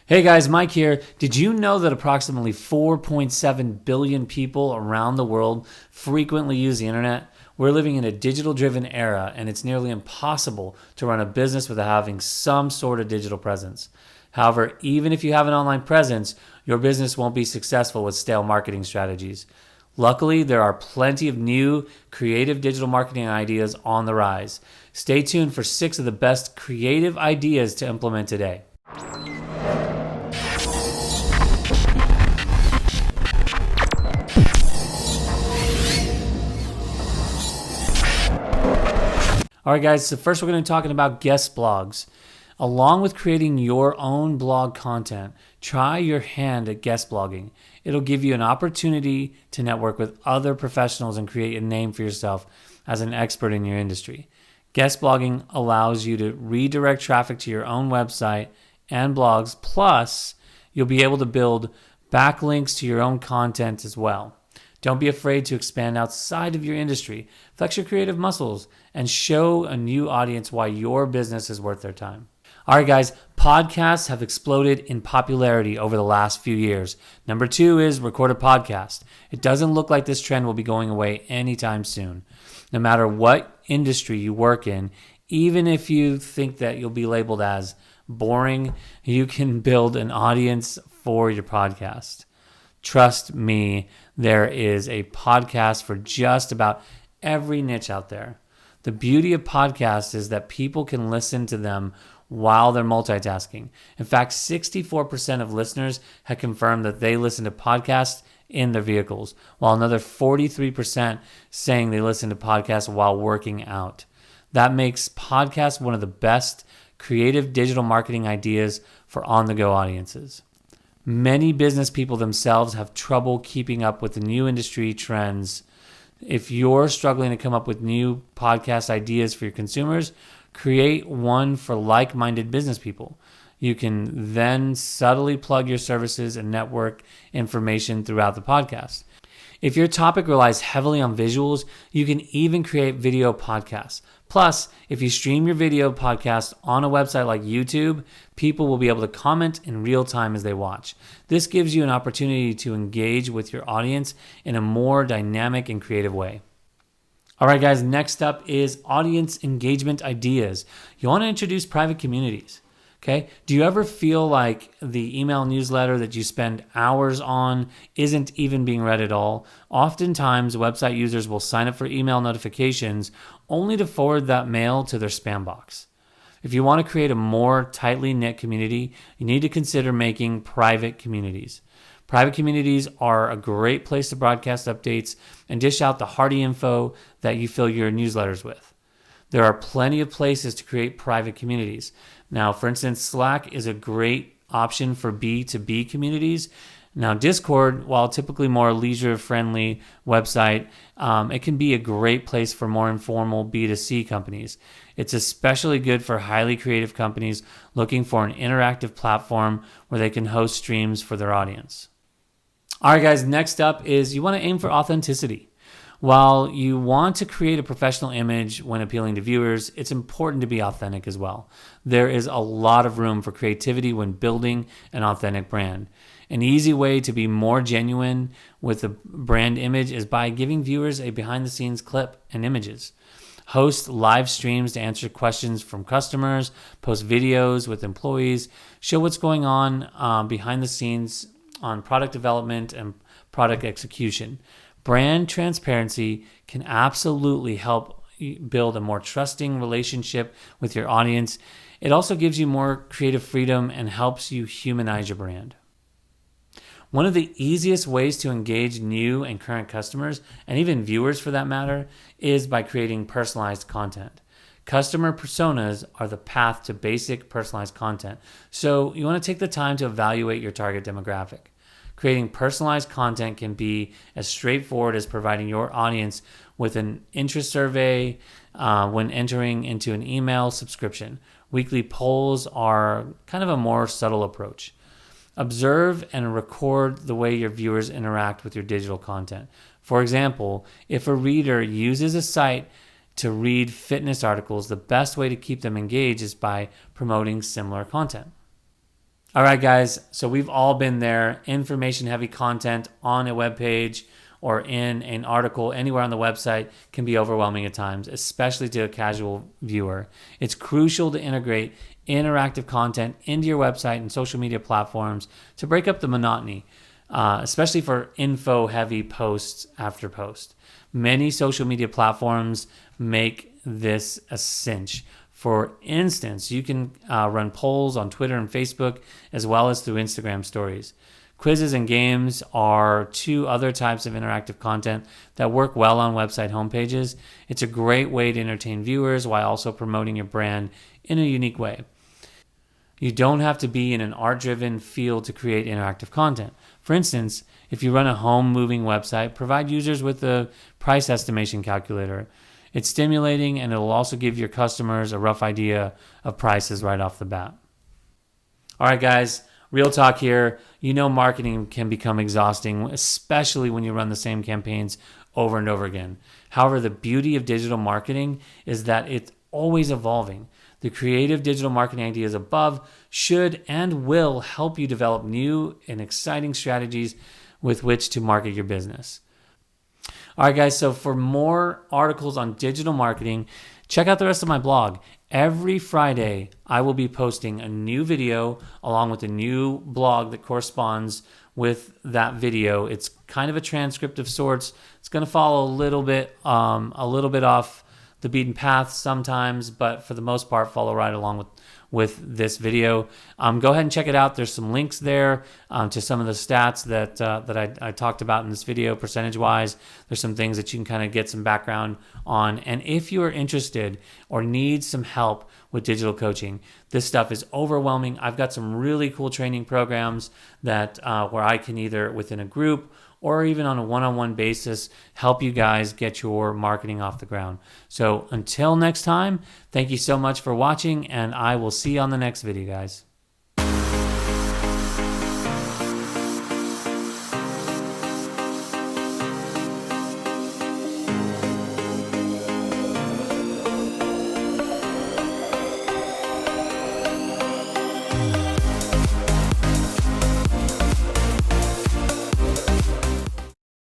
Hey guys, Mike here. Did you know that approximately 4.7 billion people around the world frequently use the internet? We're living in a digital-driven era, and it's nearly impossible to run a business without having some sort of digital presence. However, even if you have an online presence, your business won't be successful with stale marketing strategies. Luckily, there are plenty of new, creative digital marketing ideas on the rise. Stay tuned for 6 of the best creative ideas to implement today. All right, guys, so first we're going to be talking about guest blogs. Along with creating your own blog content, try your hand at guest blogging. It'll give you an opportunity to network with other professionals and create a name for yourself as an expert in your industry. Guest blogging allows you to redirect traffic to your own website and blogs, plus you'll be able to build backlinks to your own content as well. Don't be afraid to expand outside of your industry. Flex your creative muscles and show a new audience why your business is worth their time. All right, guys, podcasts have exploded in popularity over the last few years. Number 2 is record a podcast. It doesn't look like this trend will be going away anytime soon. No matter what industry you work in, even if you think that you'll be labeled as boring, you can build an audience for your podcast. Trust me, there is a podcast for just about every niche out there. The beauty of podcasts is that people can listen to them while they're multitasking. In fact, 64% of listeners have confirmed that they listen to podcasts in their vehicles, while another 43% saying they listen to podcasts while working out. That makes podcasts one of the best creative digital marketing ideas for on-the-go audiences. Many business people themselves have trouble keeping up with the new industry trends. If you're struggling to come up with new podcast ideas for your consumers, create one for like-minded business people. You can then subtly plug your services and network information throughout the podcast. If your topic relies heavily on visuals, you can even create video podcasts. Plus, if you stream your video podcast on a website like YouTube, people will be able to comment in real time as they watch. This gives you an opportunity to engage with your audience in a more dynamic and creative way. All right, guys, next up is audience engagement ideas. You want to introduce private communities. Okay. Do you ever feel like the email newsletter that you spend hours on isn't even being read at all? Oftentimes, website users will sign up for email notifications only to forward that mail to their spam box. If you want to create a more tightly knit community, you need to consider making private communities. Private communities are a great place to broadcast updates and dish out the hearty info that you fill your newsletters with. There are plenty of places to create private communities. Now, for instance, Slack is a great option for B2B communities. Now, Discord, while typically more leisure-friendly website, it can be a great place for more informal B2C companies. It's especially good for highly creative companies looking for an interactive platform where they can host streams for their audience. All right, guys, next up is you want to aim for authenticity. While you want to create a professional image when appealing to viewers, it's important to be authentic as well. There is a lot of room for creativity when building an authentic brand. An easy way to be more genuine with a brand image is by giving viewers a behind-the-scenes clip and images. Host live streams to answer questions from customers, post videos with employees, show what's going on behind the scenes on product development and product execution. Brand transparency can absolutely help build a more trusting relationship with your audience. It also gives you more creative freedom and helps you humanize your brand. One of the easiest ways to engage new and current customers, and even viewers for that matter, is by creating personalized content. Customer personas are the path to basic personalized content, so you want to take the time to evaluate your target demographic. Creating personalized content can be as straightforward as providing your audience with an interest survey when entering into an email subscription. Weekly polls are kind of a more subtle approach. Observe and record the way your viewers interact with your digital content. For example, if a reader uses a site to read fitness articles, the best way to keep them engaged is by promoting similar content. All right, guys. So we've all been there. Information heavy content on a web page or in an article anywhere on the website can be overwhelming at times, especially to a casual viewer. It's crucial to integrate interactive content into your website and social media platforms to break up the monotony, especially for info heavy posts after post. Many social media platforms make this a cinch. For instance, you can run polls on Twitter and Facebook as well as through Instagram stories. Quizzes and games are two other types of interactive content that work well on website homepages. It's a great way to entertain viewers while also promoting your brand in a unique way. You don't have to be in an art-driven field to create interactive content. For instance, if you run a home moving website, provide users with a price estimation calculator. It's stimulating, and it'll also give your customers a rough idea of prices right off the bat. All right, guys, real talk here. You know marketing can become exhausting, especially when you run the same campaigns over and over again. However, the beauty of digital marketing is that it's always evolving. The creative digital marketing ideas above should and will help you develop new and exciting strategies with which to market your business. All right, guys, so for more articles on digital marketing, check out the rest of my blog. Every Friday, I will be posting a new video along with a new blog that corresponds with that video. It's kind of a transcript of sorts. It's going to follow a little bit off the beaten path sometimes, but for the most part, follow right along with this video. Go ahead and check it out. There's some links there to some of the stats that I talked about in this video, percentage-wise. There's some things that you can kind of get some background on. And if you are interested or need some help with digital coaching, this stuff is overwhelming. I've got some really cool training programs that where I can either within a group or even on a one-on-one basis, help you guys get your marketing off the ground. So until next time, thank you so much for watching, and I will see you on the next video, guys.